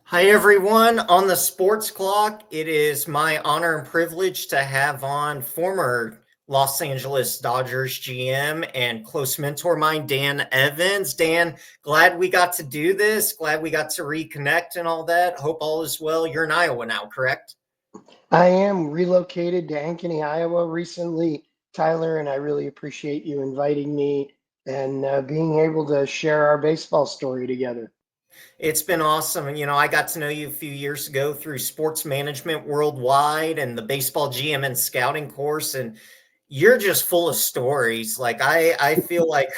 Hi, everyone. On the sports clock, it is my honor and privilege to have on former Los Angeles Dodgers GM and close mentor of mine, Dan Evans. Dan, glad we got to do this. Glad we got to reconnect and all that. Hope all is well. You're in Iowa now, correct? I am relocated to Ankeny, Iowa recently, Tyler, and I really appreciate you inviting me and being able to share our baseball story together. It's been awesome. And, I got to know you a few years ago through sports management worldwide and the baseball GM and scouting course. And you're just full of stories. Like I feel like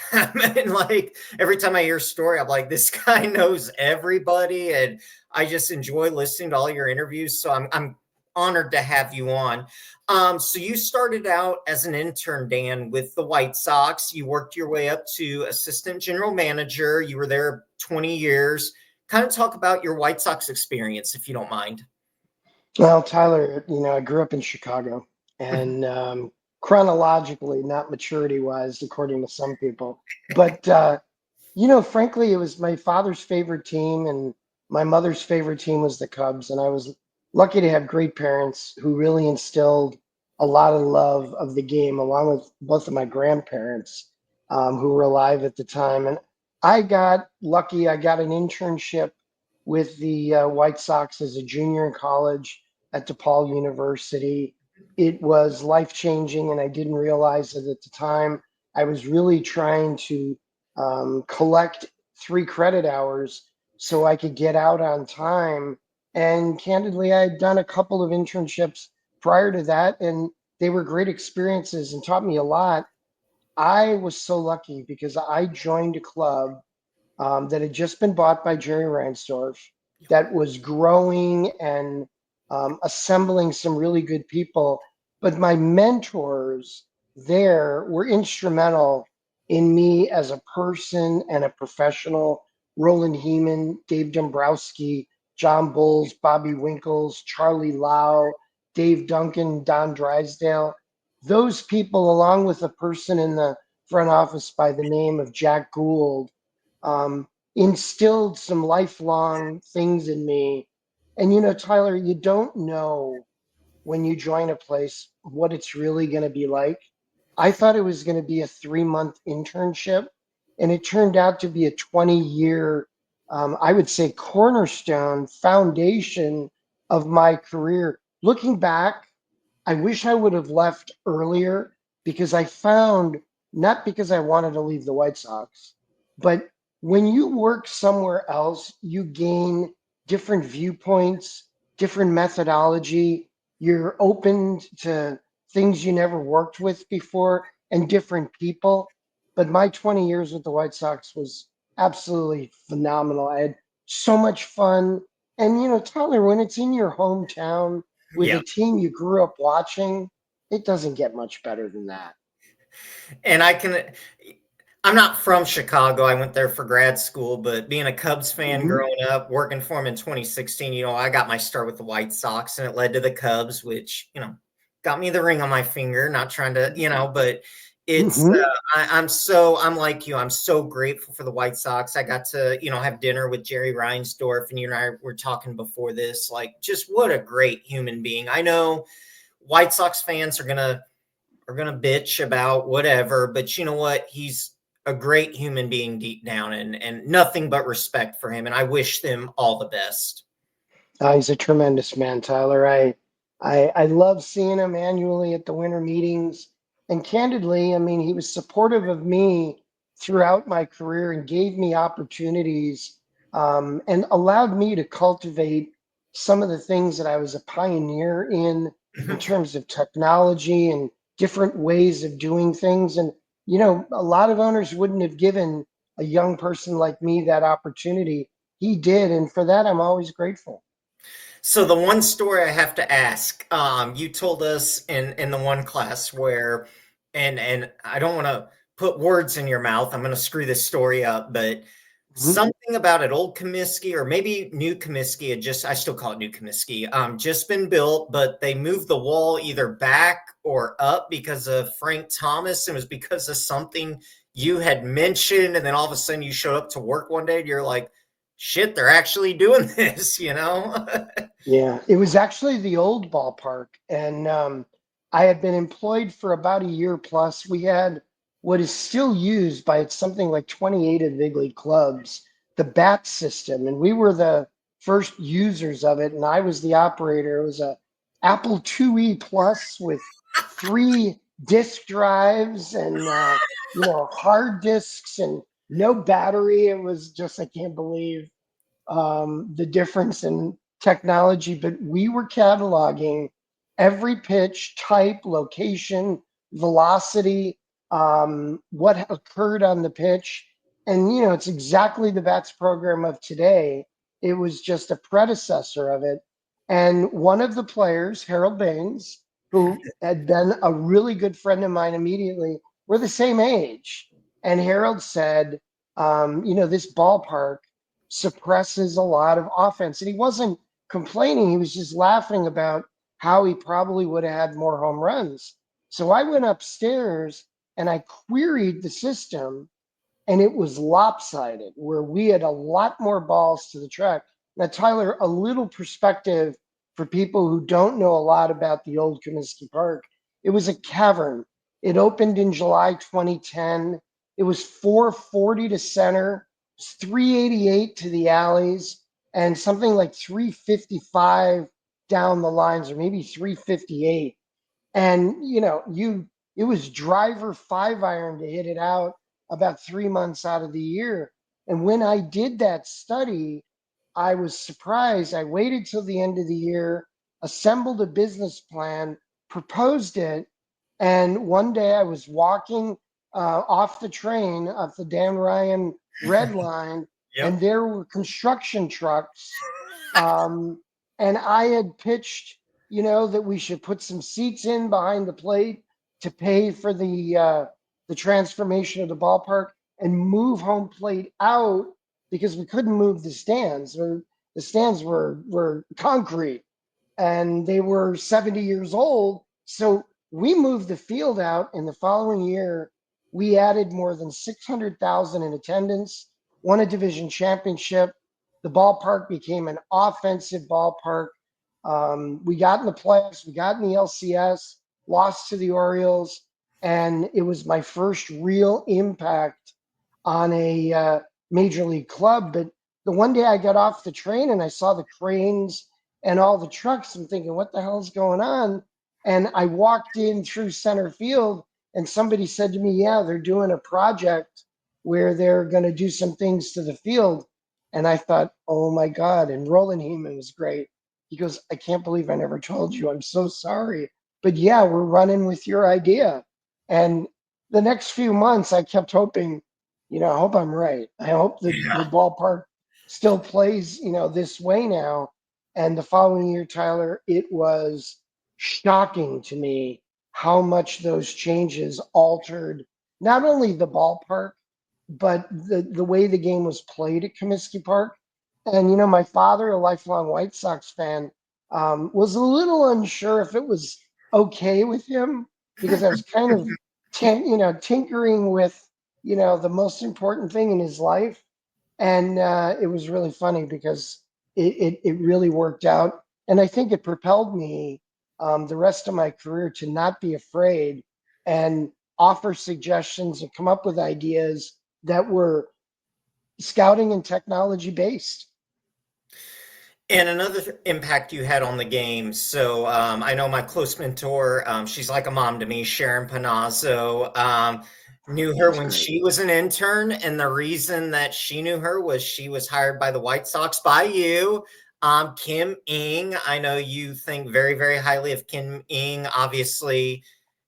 like every time I hear a story, I'm like, this guy knows everybody. And I just enjoy listening to all your interviews. So I'm honored to have you on. So you started out as an intern, Dan, with the White Sox. You worked your way up to assistant general manager. You were there 20 years. Kind of talk about your White Sox experience, if you don't mind. Well, Tyler, I grew up in Chicago, and chronologically, not maturity wise, according to some people, but frankly, it was my father's favorite team, and my mother's favorite team was the Cubs. And I was lucky to have great parents who really instilled a lot of love of the game, along with both of my grandparents who were alive at the time. And I got lucky, I got an internship with the White Sox as a junior in college at DePaul University. It was life changing, and I didn't realize it at the time. I was really trying to collect 3 credit hours so I could get out on time. And candidly, I had done a couple of internships prior to that, and they were great experiences and taught me a lot. I was so lucky because I joined a club that had just been bought by Jerry Reinsdorf that was growing and assembling some really good people. But my mentors there were instrumental in me as a person and a professional. Roland Heeman, Dave Dombrowski, John Bowles, Bobby Winkles, Charlie Lau, Dave Duncan, Don Drysdale. Those people, along with a person in the front office by the name of Jack Gould, um, instilled some lifelong things in me. And Tyler, you don't know when you join a place what it's really going to be like. I thought it was going to be a 3 month internship, and it turned out to be a 20-year, I would say, cornerstone foundation of my career. Looking back, I wish I would have left earlier because I found, not because I wanted to leave the White Sox, but when you work somewhere else, you gain different viewpoints, different methodology. You're open to things you never worked with before and different people. But my 20 years with the White Sox was absolutely phenomenal. I had so much fun. And, Tyler, when it's in your hometown, with Yeah. a team you grew up watching, it doesn't get much better than that. And I'm not from Chicago. I went there for grad school, but being a Cubs fan Hmm. growing up, working for them in 2016, I got my start with the White Sox and it led to the Cubs, which, got me the ring on my finger, not trying to, but it's, Hmm. I'm like you, I'm so grateful for the White Sox. I got to, have dinner with Jerry Reinsdorf, and you and I were talking before this, like, just what a great human being. I know White Sox fans are gonna bitch about whatever, but you know what? He's a great human being deep down, and nothing but respect for him. And I wish them all the best. He's a tremendous man, Tyler. I love seeing him annually at the winter meetings. And candidly, I mean, he was supportive of me throughout my career and gave me opportunities and allowed me to cultivate some of the things that I was a pioneer in terms of technology and different ways of doing things. And, a lot of owners wouldn't have given a young person like me that opportunity. He did. And for that, I'm always grateful. So the one story I have to ask, you told us in the one class where, and I don't want to put words in your mouth. I'm going to screw this story up, but Mhm. something about it, Old Comiskey or maybe New Comiskey had I still call it New Comiskey, just been built, but they moved the wall either back or up because of Frank Thomas. It was because of something you had mentioned, and then all of a sudden you showed up to work one day and you're like, shit, they're actually doing this, you know? Yeah, it was actually the old ballpark, and I had been employed for about a year plus. We had what is still used by something like 28 of the big league clubs, the bat system, and we were the first users of it. And I was the operator. It was a Apple IIe Plus with 3 disk drives and hard disks and no battery. It was just, I can't believe the difference in technology, but we were cataloging every pitch, type, location, velocity, what occurred on the pitch. And, it's exactly the BATS program of today. It was just a predecessor of it. And one of the players, Harold Baines, who had been a really good friend of mine immediately, we're the same age. And Harold said, this ballpark suppresses a lot of offense. And he wasn't complaining, he was just laughing about how he probably would have had more home runs. So I went upstairs and I queried the system, and it was lopsided, where we had a lot more balls to the track. Now, Tyler, a little perspective for people who don't know a lot about the old Comiskey Park. It was a cavern. It opened in July 2010. It was 440 to center, 388 to the alleys, and something like 355 down the lines, or maybe 358. And it was driver 5-iron to hit it out about 3 months out of the year. And when I did that study, I was surprised. I waited till the end of the year, assembled a business plan, proposed it, and one day I was walking off the train, off the Dan Ryan Red Line, and Yep. there were construction trucks. Um, and I had pitched, that we should put some seats in behind the plate to pay for the transformation of the ballpark and move home plate out because we couldn't move the stands. Or the stands were concrete and they were 70 years old. So we moved the field out, and the following year we added more than 600,000 in attendance, won a division championship. The ballpark became an offensive ballpark. We got in the playoffs, we got in the LCS, lost to the Orioles, and it was my first real impact on a major league club. But the one day I got off the train and I saw the cranes and all the trucks, I'm thinking, what the hell's going on? And I walked in through center field, and somebody said to me, yeah, they're doing a project where they're going to do some things to the field. And I thought, oh my God. And Roland Heeman was great. He goes, I can't believe I never told you. I'm so sorry. But yeah, we're running with your idea. And the next few months, I kept hoping, I hope I'm right. I hope the Yeah. ballpark still plays, this way now. And the following year, Tyler, it was shocking to me how much those changes altered not only the ballpark, but the way the game was played at Comiskey Park. And, my father, a lifelong White Sox fan, was a little unsure if it was okay with him because I was kind of, tinkering with, the most important thing in his life. And it was really funny because it really worked out. And I think it propelled me the rest of my career to not be afraid and offer suggestions and come up with ideas that were scouting and technology based. And another impact you had on the game. So I know my close mentor, she's like a mom to me, Sharon Panazzo. Knew her That's when great. she was an intern. And the reason that she knew her was she was hired by the White Sox by you. Kim Ing, I know you think very, very highly of Kim Ing, obviously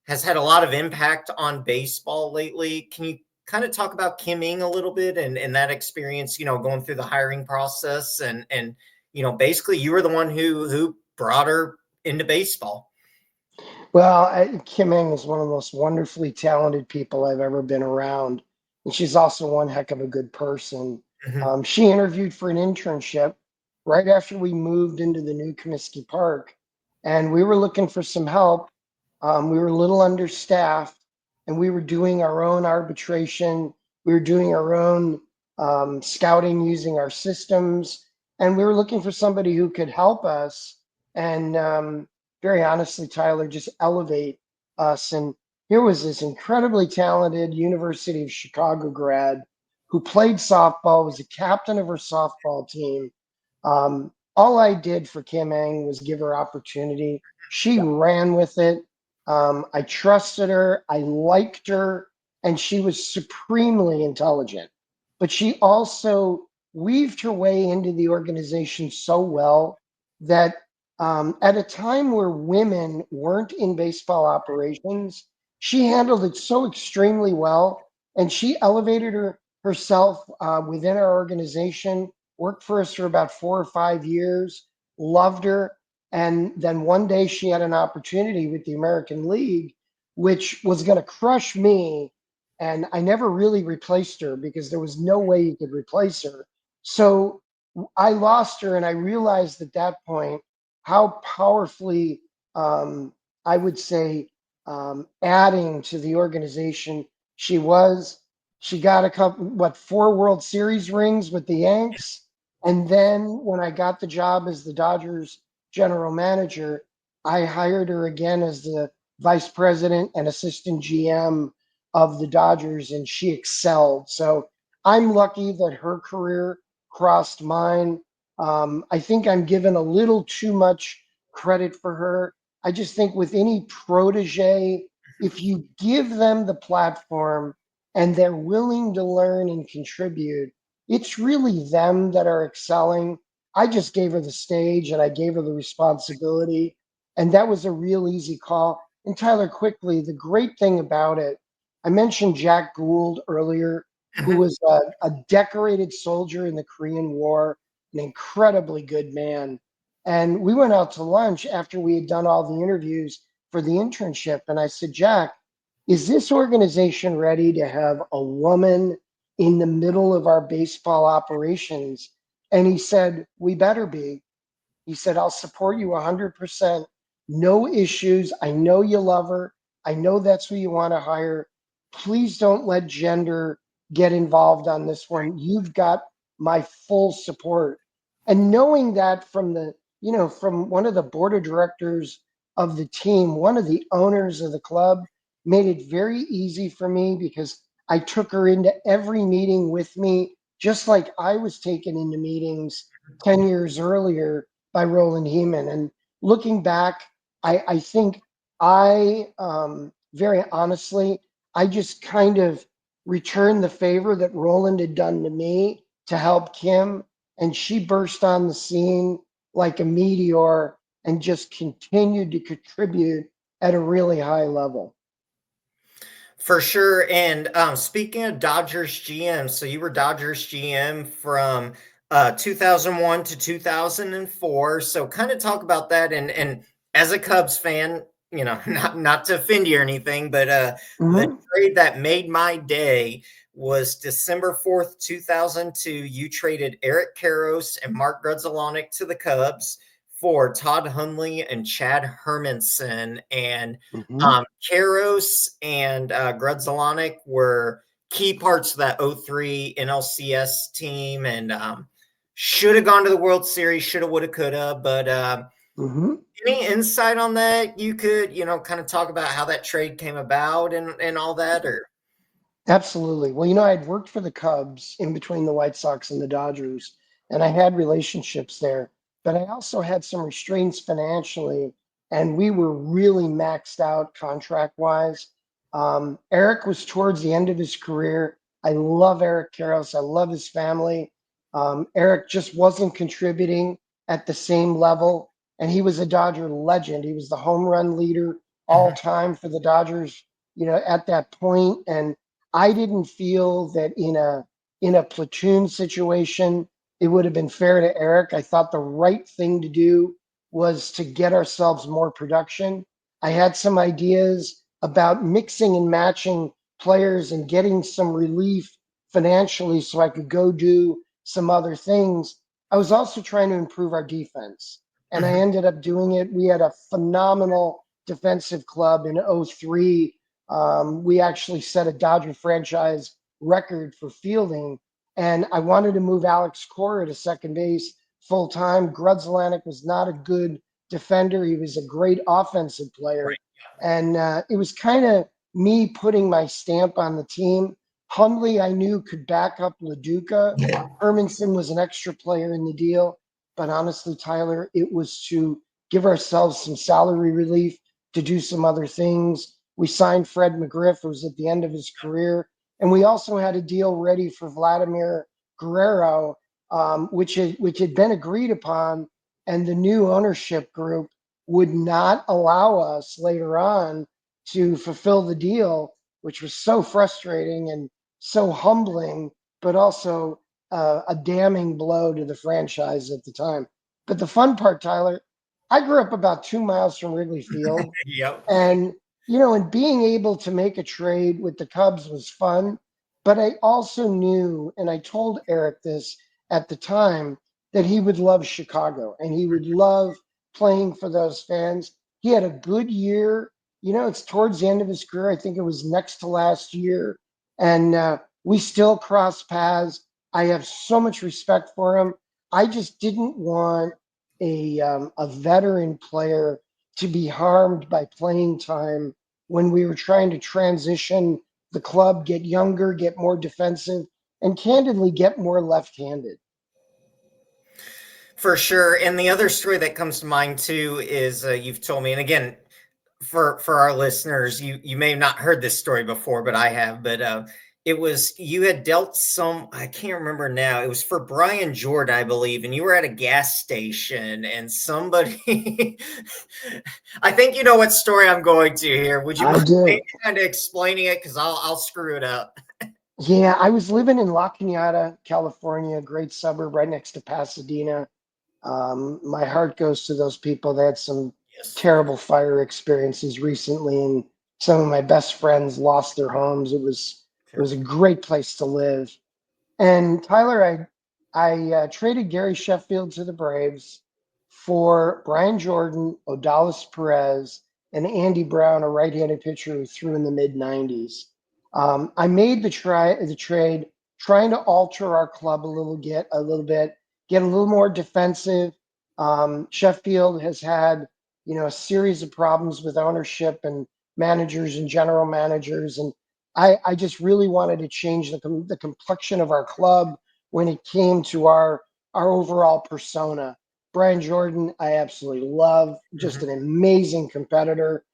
has had a lot of impact on baseball lately. Can you kind of talk about Kim Ing a little bit and that experience, going through the hiring process and basically you were the one who brought her into baseball. Well, Kim Ing is one of the most wonderfully talented people I've ever been around. And she's also one heck of a good person. Mhm. She interviewed for an internship right after we moved into the new Comiskey Park. And we were looking for some help. We were a little understaffed, and we were doing our own arbitration. We were doing our own scouting using our systems, and we were looking for somebody who could help us and very honestly, Tyler, just elevate us. And here was this incredibly talented University of Chicago grad who played softball, was a captain of her softball team. All I did for Kim Eng was give her opportunity. She ran with it. I trusted her. I liked her, and she was supremely intelligent. But she also weaved her way into the organization so well that at a time where women weren't in baseball operations, she handled it so extremely well, and she elevated herself within our organization. Worked for us for about 4 or 5 years. Loved her, and then one day she had an opportunity with the American League, which was going to crush me. And I never really replaced her because there was no way you could replace her. So I lost her, and I realized at that point how powerfully, I would say, adding to the organization she was. She got a couple, 4 World Series rings with the Yanks. And then when I got the job as the Dodgers general manager, I hired her again as the vice president and assistant GM of the Dodgers, and she excelled. So I'm lucky that her career crossed mine. I think I'm given a little too much credit for her. I just think with any protege, if you give them the platform and they're willing to learn and contribute, it's really them that are excelling. I just gave her the stage and I gave her the responsibility, and that was a real easy call. And Tyler, quickly, the great thing about it, I mentioned Jack Gould earlier, who Mhm. was a decorated soldier in the Korean War, an incredibly good man. And we went out to lunch after we had done all the interviews for the internship. And I said, Jack, is this organization ready to have a woman in the middle of our baseball operations? And he said, we better be. He said, I'll support you 100%. No issues. I know you love her. I know that's who you want to hire. Please don't let gender get involved on this one. You've got my full support. And knowing that from from one of the board of directors of the team, one of the owners of the club, made it very easy for me because I took her into every meeting with me, just like I was taken into meetings 10 years earlier by Roland Heeman. And looking back, I think very honestly, I just kind of returned the favor that Roland had done to me to help Kim. And she burst on the scene like a meteor and just continued to contribute at a really high level. For sure. And speaking of Dodgers GM, so you were Dodgers GM from 2001 to 2004. So kind of talk about that. And as a Cubs fan, not to offend you or anything, but the Mhm. trade that made my day was December 4th, 2002. You traded Eric Karros and Mark Grudzielanek to the Cubs for Todd Hundley and Chad Hermanson. And Mhm. Karros and Grudzielanek were key parts of that '03 NLCS team, and should have gone to the World Series, shoulda, woulda, coulda. But Mhm. any insight on that? You could, kind of talk about how that trade came about and all that, or Absolutely. Well, I'd worked for the Cubs in between the White Sox and the Dodgers, and I had relationships there, but I also had some restraints financially, and we were really maxed out contract wise. Eric was towards the end of his career. I love Eric Karros. I love his family. Eric just wasn't contributing at the same level, and he was a Dodger legend. He was the home run leader all Mhm. time for the Dodgers, at that point. And I didn't feel that in a platoon situation it would have been fair to Eric. I thought the right thing to do was to get ourselves more production. I had some ideas about mixing and matching players and getting some relief financially so I could go do some other things. I was also trying to improve our defense, and I Mhm. ended up doing it. We had a phenomenal defensive club in '03. We actually set a Dodger franchise record for fielding. and I wanted to move Alex Cora to second base full time. Grudzielanek was not a good defender. He was a great offensive player. Right. And it was kind of me putting my stamp on the team. Hundley, I knew, could back up LaDuca. Hermanson was an extra player in the deal. But honestly, Tyler, it was to give ourselves some salary relief, to do some other things. We signed Fred McGriff, who was at the end of his career. And we also had a deal ready for Vladimir Guerrero, which had been agreed upon. And the new ownership group would not allow us later on to fulfill the deal, which was so frustrating and so humbling, but also a damning blow to the franchise at the time. But the fun part, Tyler, I grew up about 2 miles from Wrigley Field. Yep. And, and being able to make a trade with the Cubs was fun. But I also knew, and I told Eric this at the time, that he would love Chicago and he would love playing for those fans. He had a good year. It's towards the end of his career. I think it was next to last year. And we still cross paths. I have so much respect for him. I just didn't want a veteran player to be harmed by playing time when we were trying to transition the club, get younger, get more defensive, and candidly get more left-handed. For sure. And the other story that comes to mind too is you've told me, and again, for our listeners, you may have not heard this story before, but I have. But it was you had dealt some, I can't remember now. It was for Brian Jordan, I believe, and you were at a gas station, and somebody, I think you know what story I'm going to here. Would you I mind do. kind of explaining it? Because I'll screw it up. Yeah, I was living in La Cañada, California, a great suburb right next to Pasadena. My heart goes to those people. They had some Yes. terrible fire experiences recently, and some of my best friends lost their homes. It was a great place to live. And Tyler, I traded Gary Sheffield to the Braves for Brian Jordan, Odalis Perez, and Andy Brown, a right-handed pitcher who threw in the mid '90s. I made the trade, trying to alter our club a little bit, get a little more defensive. Sheffield has had, a series of problems with ownership and managers and general managers, and I just really wanted to change the complexion of our club when it came to our overall persona. Brian Jordan, I absolutely love, just an Mhm. amazing competitor.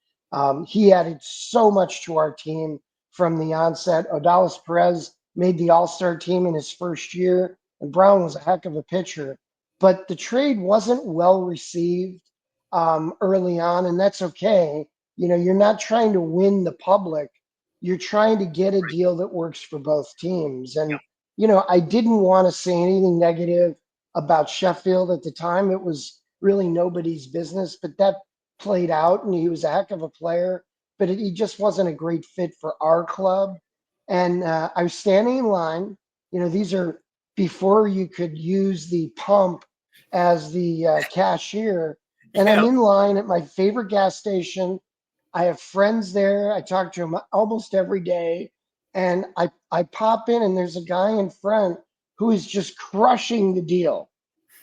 He added so much to our team from the onset. Odalis Perez made the All-Star team in his first year, and Brown was a heck of a pitcher. But the trade wasn't well received early on, and that's okay. You're not trying to win the public, you're trying to get a deal that works for both teams. And, I didn't want to say anything negative about Sheffield at the time. It was really nobody's business, but that played out, and he was a heck of a player, but he just wasn't a great fit for our club. And I was standing in line. These are before you could use the pump as the cashier. And I'm Yeah. in line at my favorite gas station. I have friends there. I talk to them almost every day. And I pop in, and there's a guy in front who is just crushing the deal.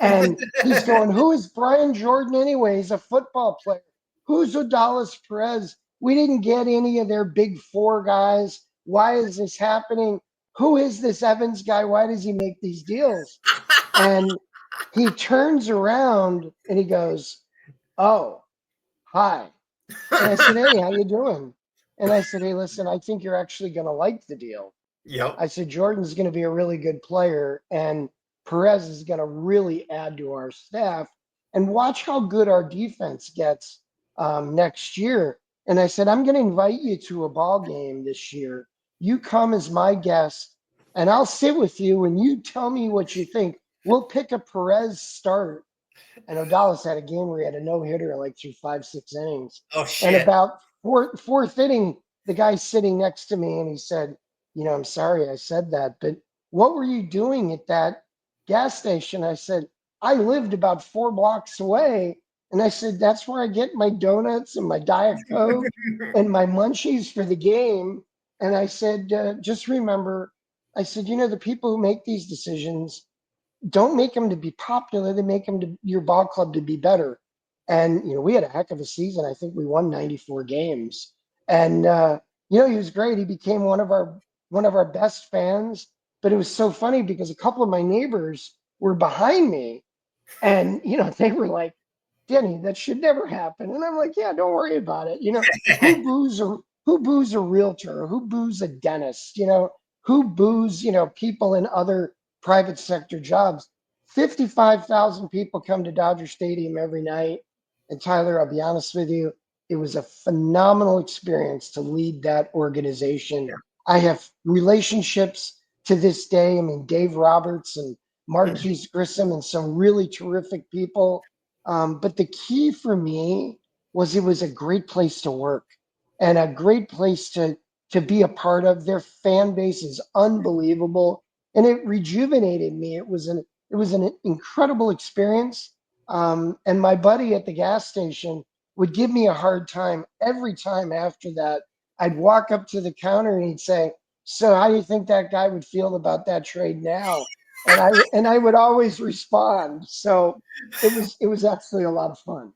And he's going, "Who is Brian Jordan anyway? He's a football player. Who's Odalis Perez? We didn't get any of their big four guys. Why is this happening? Who is this Evans guy? Why does he make these deals?" And he turns around and he goes, "Oh, hi." And I said, "Hey, how you doing?" And I said, "Hey, listen, I think you're actually going to like the deal." Yep. I said, "Jordan's going to be a really good player, and Perez is going to really add to our staff. And watch how good our defense gets next year." And I said, "I'm going to invite you to a ball game this year. You come as my guest, and I'll sit with you, and you tell me what you think. We'll pick a Perez start." And Odalis had a game where he had a no-hitter like through 5, 6 innings. Oh And shit. about fourth inning, the guy sitting next to me, and he said, "I'm sorry I said that, but what were you doing at that gas station?" I said, "I lived about 4 blocks away." And I said, "That's where I get my donuts and my Diet Coke and my munchies for the game." And I said, "Just remember, I said, the people who make these decisions don't make them to be popular. They make them to your ball club to be better. And, we had a heck of a season. I think we won 94 games. And, he was great. He became one of our best fans. But it was so funny because a couple of my neighbors were behind me and, they were like, Denny, that should never happen. And I'm like, yeah, don't worry about it. Who boos a realtor? Who boos a dentist? Who boos, people in other private sector jobs? 55,000 people come to Dodger Stadium every night. And Tyler, I'll be honest with you, it was a phenomenal experience to lead that organization. Yeah. I have relationships to this day. I mean, Dave Roberts and Mhm. Marquise Grissom and some really terrific people. But the key for me was it was a great place to work and a great place to be a part of. Their fan base is unbelievable, and it rejuvenated me. It was an incredible experience. And my buddy at the gas station would give me a hard time every time after that. I'd walk up to the counter and he'd say, "So how do you think that guy would feel about that trade now?" And I would always respond. So it was actually a lot of fun.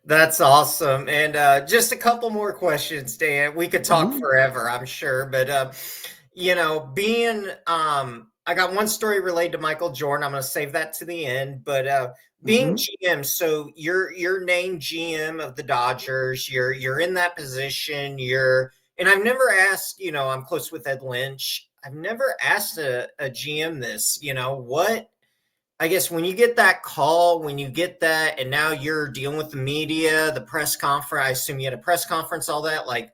That's awesome. And just a couple more questions, Dan. We could talk Mhm, forever, I'm sure. But being I got one story related to Michael Jordan. I'm going to save that to the end. But being mhm. GM, so you're named GM of the Dodgers. You're in that position. And I've never asked. I'm close with Ed Lynch. I've never asked a GM this. What I guess when you get that call, when you get that, and now you're dealing with the media, the press conference, I assume you had a press conference, all that. Like,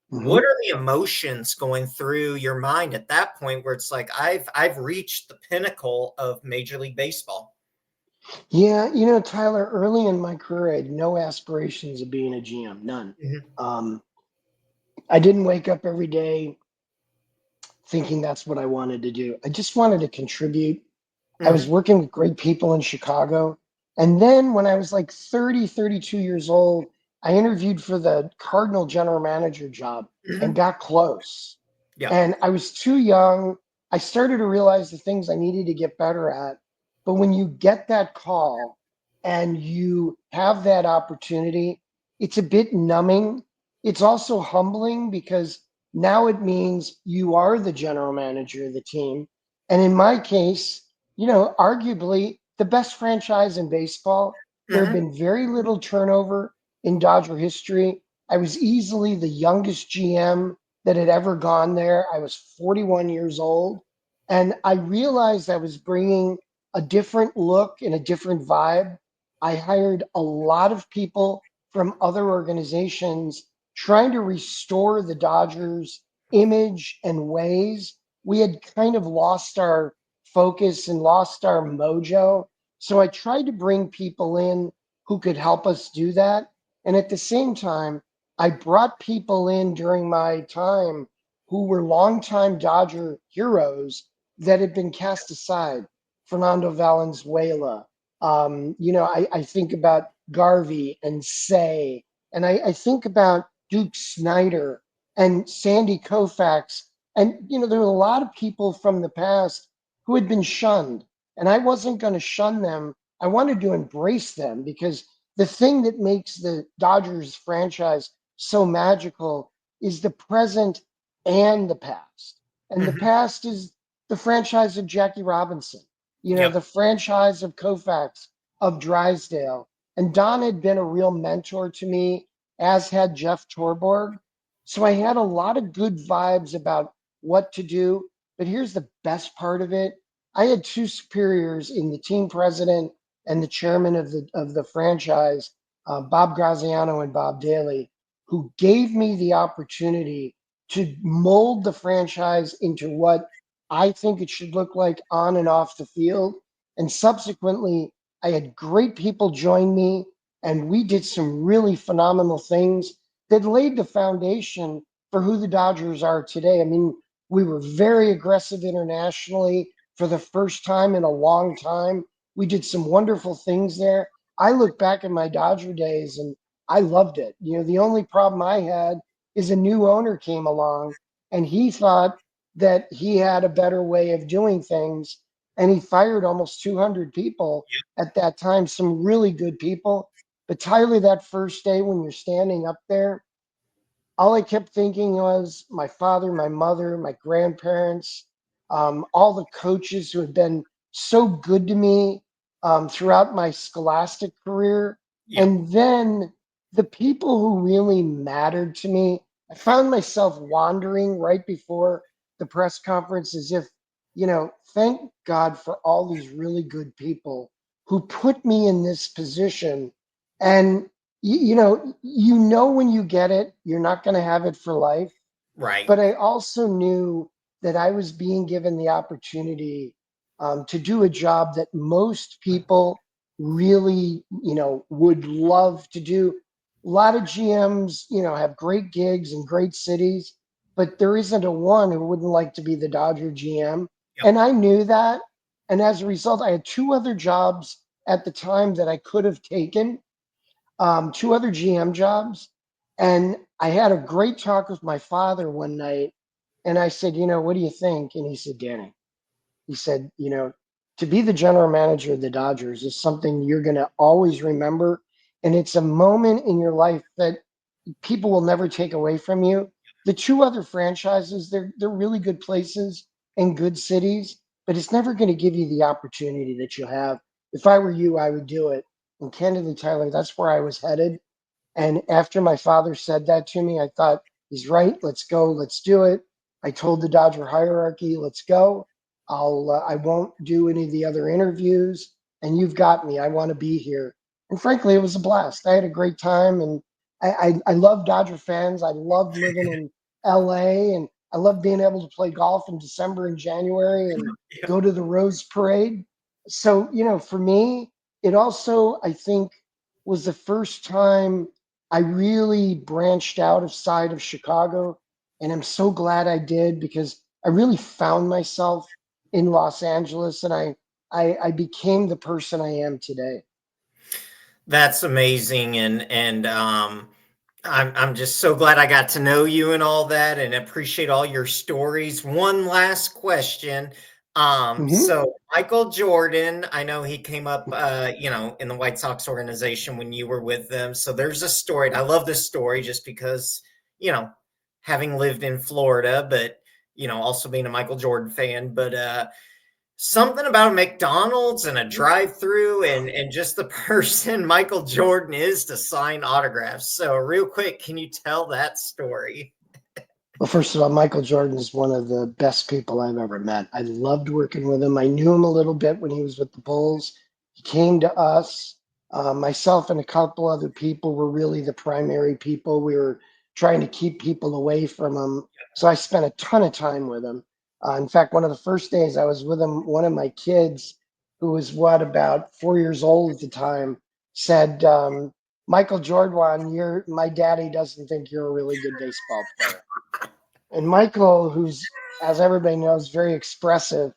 what Mhm. are the emotions going through your mind at that point where it's like I've reached the pinnacle of Major League Baseball? Yeah, Tyler, early in my career, I had no aspirations of being a GM, none. Hmm. Um, I didn't wake up every day thinking that's what I wanted to do. I just wanted to contribute. I was Hmm. working with great people in Chicago. And then when I was like 30, 32 years old, I interviewed for the Cardinal general manager job and Hmm. got close. Yeah. And I was too young. I started to realize the things I needed to get better at. But when you get that call and you have that opportunity, it's a bit numbing. It's also humbling because now it means you are the general manager of the team. And in my case, arguably the best franchise in baseball. There have Hmm. been very little turnover in Dodger history. I was easily the youngest GM that had ever gone there. I was 41 years old. And I realized I was bringing a different look and a different vibe. I hired a lot of people from other organizations trying to restore the Dodgers' image and ways. We had kind of lost our focus and lost our mojo. So I tried to bring people in who could help us do that. And at the same time, I brought people in during my time who were longtime Dodger heroes that had been cast aside. Fernando Valenzuela. I think about Garvey and Say, and I think about Duke Snyder and Sandy Koufax. And, there were a lot of people from the past who had been shunned. And I wasn't going to shun them. I wanted to embrace them because the thing that makes the Dodgers franchise so magical is the present and the past. And the Hmm. past is the franchise of Jackie Robinson, Yep. the franchise of Koufax, of Drysdale. And Don had been a real mentor to me, as had Jeff Torborg. So I had a lot of good vibes about what to do. But here's the best part of it. I had two superiors in the team president and the chairman of the franchise, Bob Graziano and Bob Daly, who gave me the opportunity to mold the franchise into what I think it should look like on and off the field. And subsequently, I had great people join me, and we did some really phenomenal things that laid the foundation for who the Dodgers are today. I mean, we were very aggressive internationally for the first time in a long time. We did some wonderful things there. I look back at my Dodger days and I loved it. The only problem I had is a new owner came along and he thought that he had a better way of doing things. And he fired almost 200 people at that time, some really good people. But Tyler, that first day when you're standing up there, all I kept thinking was my father, my mother, my grandparents, all the coaches who had been so good to me throughout my scholastic career. Yeah. And then the people who really mattered to me. I found myself wandering right before the press conference as if, thank God for all these really good people who put me in this position. And you know when you get it, you're not going to have it for life. Right. But I also knew that I was being given the opportunity to do a job that most people really, would love to do. A lot of GMs, have great gigs in great cities, but there isn't a one who wouldn't like to be the Dodger GM. Yep. And I knew that. And as a result, I had two other jobs at the time that I could have taken, two other GM jobs. And I had a great talk with my father one night. And I said, what do you think? And he said, Danny, he said, to be the general manager of the Dodgers is something you're going to always remember. And it's a moment in your life that people will never take away from you. The two other franchises, they're really good places and good cities, but it's never going to give you the opportunity that you'll have. If I were you, I would do it. And candidly, Tyler, that's where I was headed. And after my father said that to me, I thought, he's right. Let's go. Let's do it. I told the Dodger hierarchy, let's go. I won't do any of the other interviews. And you've got me. I want to be here. And frankly, it was a blast. I had a great time, and I love Dodger fans. I loved living in LA, and I love being able to play golf in December and January and Yeah. go to the Rose Parade. So, for me, it also, I think, was the first time I really branched out of side of Chicago. And I'm so glad I did, because I really found myself in Los Angeles, and I became the person I am today. That's amazing. And I'm just so glad I got to know you and all that and appreciate all your stories. One last question. Hmm. So Michael Jordan, I know he came up in the White Sox organization when you were with them. So there's a story. And I love this story just because, you know, having lived in Florida, but also being a Michael Jordan fan. But something about a McDonald's and a drive-through and just the person Michael Jordan is to sign autographs. So real quick, can you tell that story? Well, first of all, Michael Jordan is one of the best people I've ever met. I loved working with him. I knew him a little bit when he was with the Bulls. He came to us. Myself and a couple other people were really the primary people. We were trying to keep people away from him. So I spent a ton of time with him. In fact, one of the first days I was with him, one of my kids, who was about 4 years old at the time, said, Michael Jordan, my daddy doesn't think you're a really good baseball player. And Michael, who's, as everybody knows, very expressive,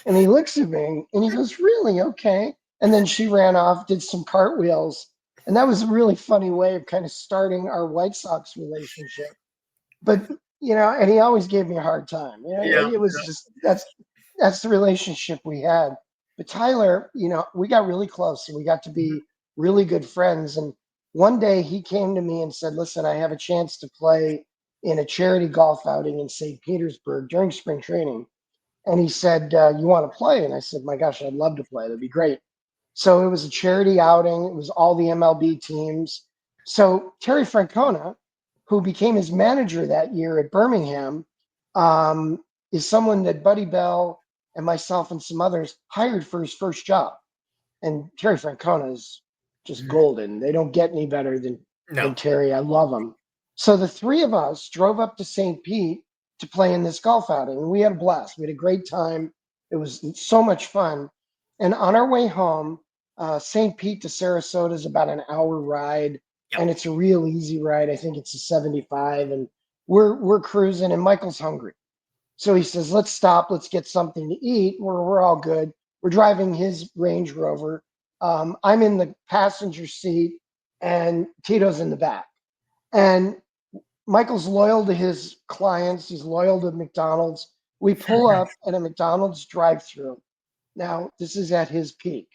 and he looks at me and he goes, really? Okay. And then she ran off, did some cartwheels. And that was a really funny way of kind of starting our White Sox relationship. But, and he always gave me a hard time. Yeah. It was just, that's the relationship we had. But Tyler, we got really close and we got to be really good friends. And one day he came to me and said, listen, I have a chance to play in a charity golf outing in St. Petersburg during spring training. And he said, you want to play? And I said, my gosh, I'd love to play. That'd be great. So it was a charity outing. It was all the MLB teams. So Terry Francona, who became his manager that year at Birmingham, is someone that Buddy Bell and myself and some others hired for his first job. And Terry Francona is just golden. They don't get any better than No. Terry. I love him. So the three of us drove up to St. Pete to play in this golf outing. And we had a blast. We had a great time. It was so much fun. And on our way home, St. Pete to Sarasota is about an hour ride, Yep. and it's a real easy ride. I think it's a 75, and we're cruising, and Michael's hungry. So he says, let's stop, let's get something to eat. We're all good. We're driving his Range Rover. I'm in the passenger seat, and Tito's in the back. And Michael's loyal to his clients. He's loyal to McDonald's. We pull up at a McDonald's drive-through. Now, this is at his peak.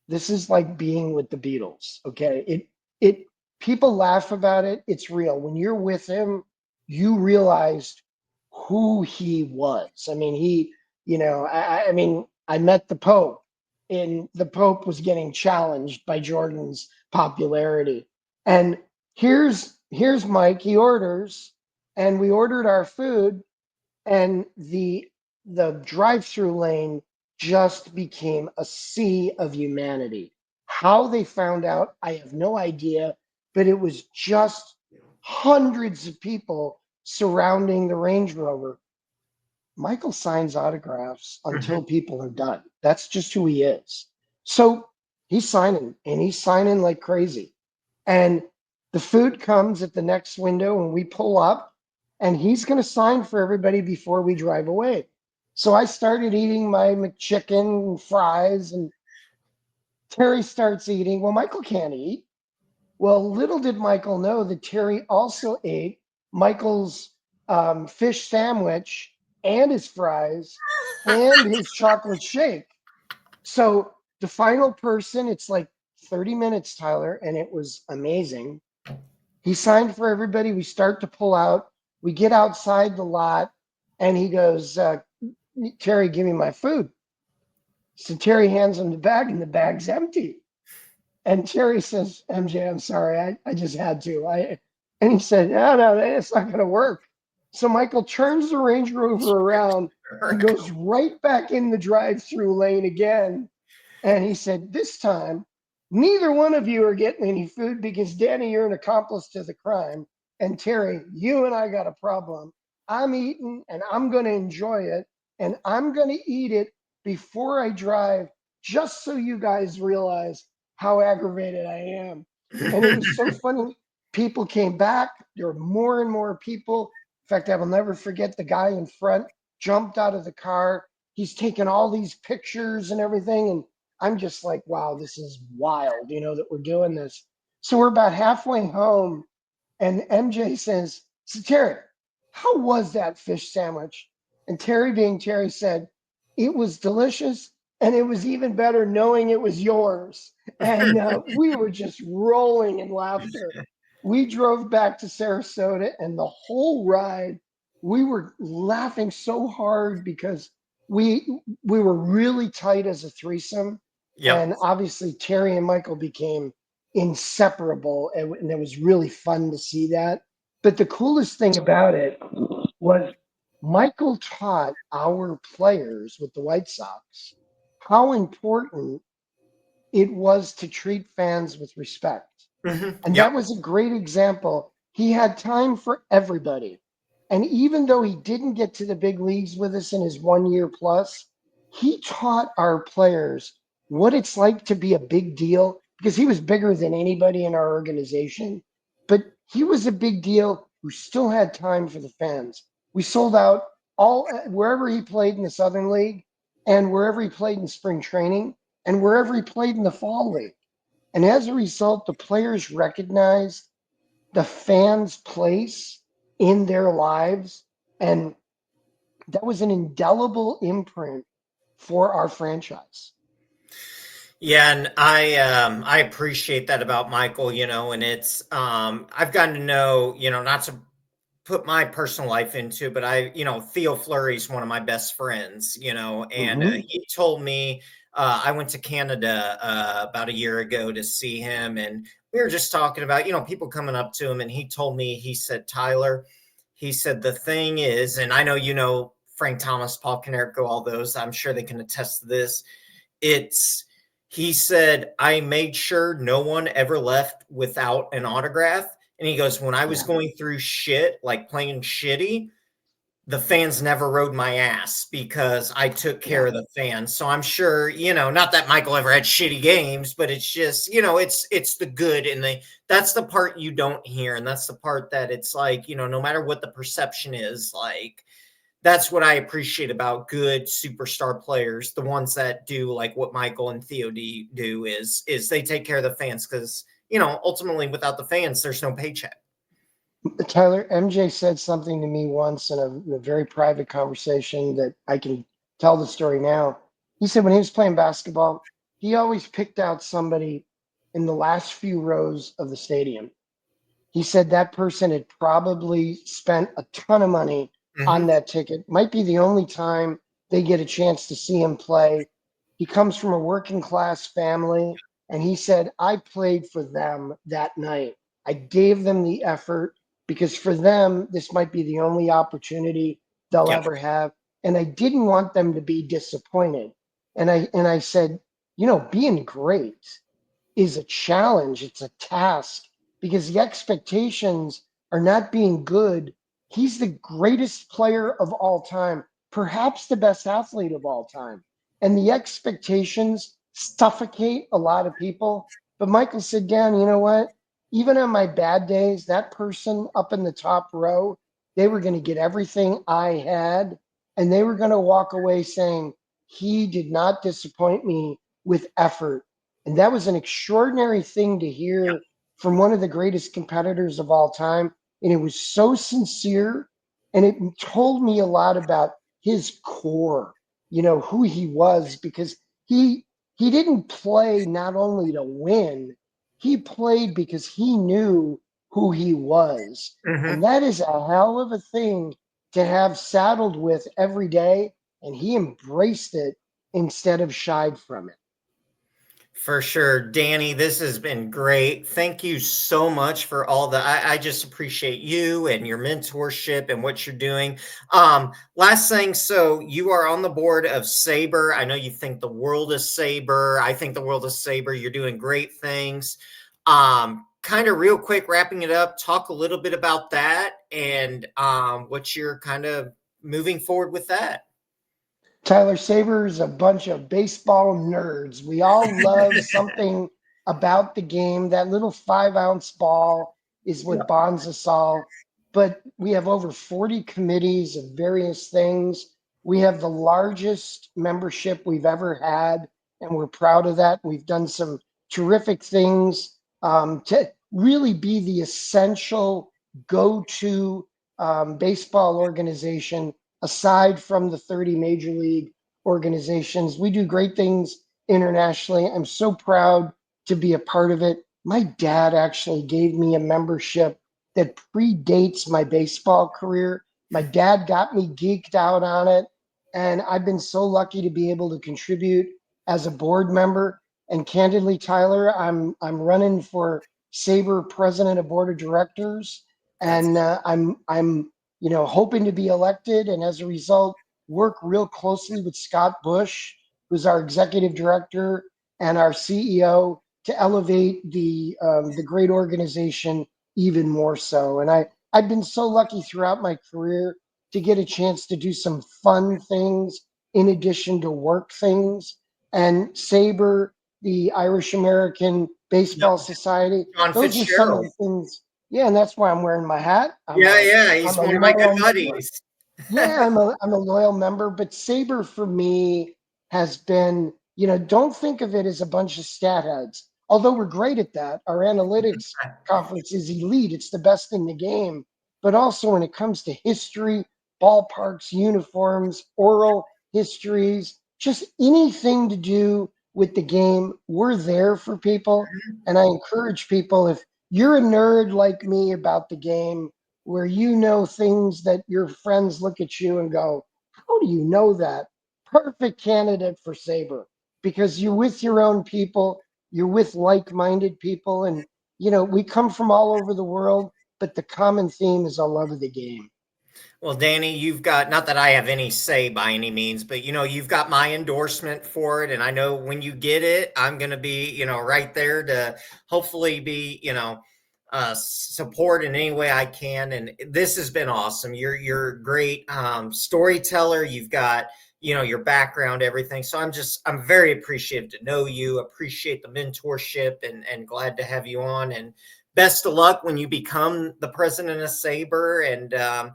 This is like being with the Beatles. Okay. It people laugh about it. It's real. When you're with him, you realized who he was. I mean, I mean, I met the Pope, and the Pope was getting challenged by Jordan's popularity. And here's Mike. He orders, and we ordered our food, and the drive-through lane just became a sea of humanity. How they found out, I have no idea, but it was just hundreds of people surrounding the Range Rover. Michael signs autographs until people are done. That's just who he is. So he's signing, and he's signing like crazy. And the food comes at the next window, and we pull up, and he's going to sign for everybody before we drive away. So I started eating my McChicken and fries, and Terry starts eating. Well, Michael can't eat. Well, little did Michael know that Terry also ate Michael's fish sandwich and his fries and his chocolate shake. So the final person, it's like 30 minutes, Tyler, and it was amazing. He signed for everybody. We start to pull out. We get outside the lot, and he goes, Terry, give me my food. So Terry hands him the bag, and the bag's empty. And Terry says, MJ, I'm sorry. I just had to. And he said, no, it's not going to work. So Michael turns the Range Rover around and goes right back in the drive-through lane again. And he said, this time, neither one of you are getting any food because, Danny, you're an accomplice to the crime. And Terry, you and I got a problem. I'm eating, and I'm going to enjoy it. And I'm going to eat it before I drive, just so you guys realize how aggravated I am. And it was so funny. People came back. There were more and more people. In fact, I will never forget the guy in front jumped out of the car. He's taking all these pictures and everything. And I'm just like, wow, this is wild, that we're doing this. So we're about halfway home. And MJ says, so Terry, how was that fish sandwich? And Terry, being Terry, said, it was delicious. And it was even better knowing it was yours. And we were just rolling in laughter. We drove back to Sarasota, and the whole ride, we were laughing so hard because we were really tight as a threesome. Yep. And obviously Terry and Michael became inseparable, and it was really fun to see that. But the coolest thing about it was Michael taught our players with the White Sox how important it was to treat fans with respect. And that was a great example. He had time for everybody. And even though he didn't get to the big leagues with us in his 1 year plus, he taught our players what it's like to be a big deal, because he was bigger than anybody in our organization. But he was a big deal who still had time for the fans. We sold out wherever he played in the Southern League, and wherever he played in spring training, and wherever he played in the fall league. And as a result, the players recognized the fans' place in their lives. And that was an indelible imprint for our franchise. Yeah, and I appreciate that about Michael, and it's I've gotten to know, not to put my personal life into, but Theo Fleury's one of my best friends, and he told me I went to Canada about a year ago to see him, and we were just talking about, people coming up to him, and he told me, he said, Tyler, he said, the thing is, and I know, Frank Thomas, Paul Konerko, all those, I'm sure they can attest to this. He said, I made sure no one ever left without an autograph. And he goes, when I was going through shit, like playing shitty, the fans never rode my ass because I took care of the fans. So I'm sure, not that Michael ever had shitty games, but it's just, it's the good, and that's the part you don't hear. And that's the part that it's like, no matter what the perception is, like, that's what I appreciate about good superstar players. The ones that do like what Michael and Theo do is they take care of the fans, because, ultimately without the fans, there's no paycheck. Tyler, MJ said something to me once in a very private conversation that I can tell the story now. He said when he was playing basketball, he always picked out somebody in the last few rows of the stadium. He said that person had probably spent a ton of money on Hmm. that ticket. Might be the only time they get a chance to see him play. He comes from a working class family, and he said, I played for them that night. I gave them the effort because for them, this might be the only opportunity they'll Yep. ever have. And I didn't want them to be disappointed. And I said, being great is a challenge, it's a task because the expectations are not being good. He's the greatest player of all time, perhaps the best athlete of all time. And the expectations suffocate a lot of people. But Michael said, Dan, you know what? Even on my bad days, that person up in the top row, they were going to get everything I had. And they were going to walk away saying, he did not disappoint me with effort. And that was an extraordinary thing to hear from one of the greatest competitors of all time. And it was so sincere. And it told me a lot about his core, who he was, because he he didn't play not only to win, he played because he knew who he was. And Hmm. that is a hell of a thing to have saddled with every day. And he embraced it instead of shied from it. For sure. Danny, this has been great. Thank you so much for all I just appreciate you and your mentorship and what you're doing. Last thing, so you are on the board of Sabre. I know you think the world is Sabre. I think the world is Sabre. You're doing great things. Kind of real quick, wrapping it up, talk a little bit about that and what you're kind of moving forward with that. Tyler Saber's a bunch of baseball nerds. We all love something about the game. That little 5 ounce ball is what Yep. bonds us all. But we have over 40 committees of various things. We have the largest membership we've ever had, and we're proud of that. We've done some terrific things to really be the essential go to baseball organization aside from the 30 major league organizations. We do great things internationally. I'm so proud to be a part of it. My dad actually gave me a membership that predates my baseball career. My dad got me geeked out on it, and I've been so lucky to be able to contribute as a board member. And candidly, Tyler, I'm running for Sabre President of Board of Directors, That's and I'm hoping to be elected, and as a result, work real closely with Scott Bush, who's our executive director and our CEO, to elevate the great organization even more so. And I've been so lucky throughout my career to get a chance to do some fun things in addition to work things. And Sabre, the Irish American Yep. Baseball Society, John those are some of Fitzgerald. the things. Yeah, and that's why I'm wearing my hat. Yeah, yeah, I'm he's a one of my good loyal member. buddies. Yeah, I'm a loyal member, but Sabre for me has been, don't think of it as a bunch of stat heads. Although we're great at that, our analytics conference is elite. It's the best in the game. But also when it comes to history, ballparks, uniforms, oral histories, just anything to do with the game, we're there for people. And I encourage people, if you're a nerd like me about the game, where you know things that your friends look at you and go, how do you know that? Perfect candidate for Sabre because you're with your own people, you're with like minded people. And, we come from all over the world, but the common theme is a love of the game. Well, Danny, you've got not that I have any say by any means, but you've got my endorsement for it. And I know when you get it, I'm going to be, right there to hopefully be, support in any way I can. And this has been awesome. You're a great storyteller. You've got, your background, everything. So I'm very appreciative to know you, appreciate the mentorship and glad to have you on. And best of luck when you become the president of Sabre and,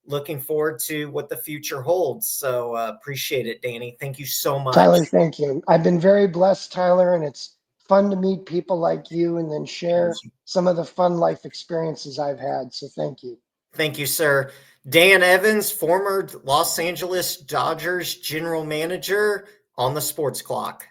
looking forward to what the future holds. So appreciate it, Danny. Thank you so much. Tyler, thank you. I've been very blessed, Tyler, and it's fun to meet people like you and then share some of the fun life experiences I've had. So thank you. Thank you, sir. Dan Evans, former Los Angeles Dodgers general manager on the Sports Clock.